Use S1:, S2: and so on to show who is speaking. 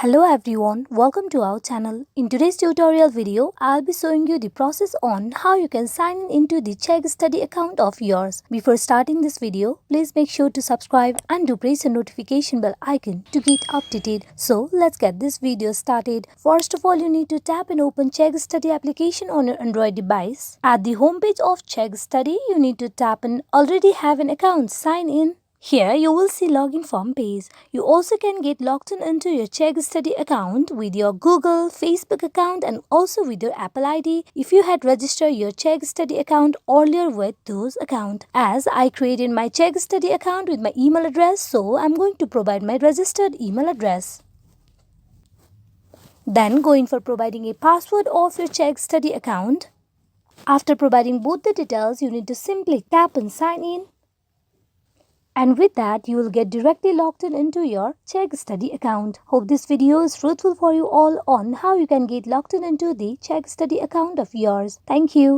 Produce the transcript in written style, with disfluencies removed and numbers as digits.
S1: Hello everyone, welcome to our channel. In today's tutorial video, I'll be showing you the process on how you can sign in into the Chegg study account of yours. Before starting this video, please make sure to subscribe and do press the notification bell icon to get updated. So let's get this video started. First of all, you need to tap and open Chegg study application on your Android device. At the homepage of Chegg study, you need to tap and already have an account, sign in. Here you will see login form page. You also can get logged in into your Chegg study account with your Google, Facebook account and also with your Apple ID if you had registered your Chegg study account earlier with those account. As I created my Chegg study account with my email address, so I'm going to provide my registered email address. Then go in for providing a password of your Chegg study account. After providing both the details, you need to simply tap and sign in. And with that, you will get directly logged in into your Chegg study account. Hope this video is fruitful for you all on how you can get logged in into the Chegg study account of yours. Thank you.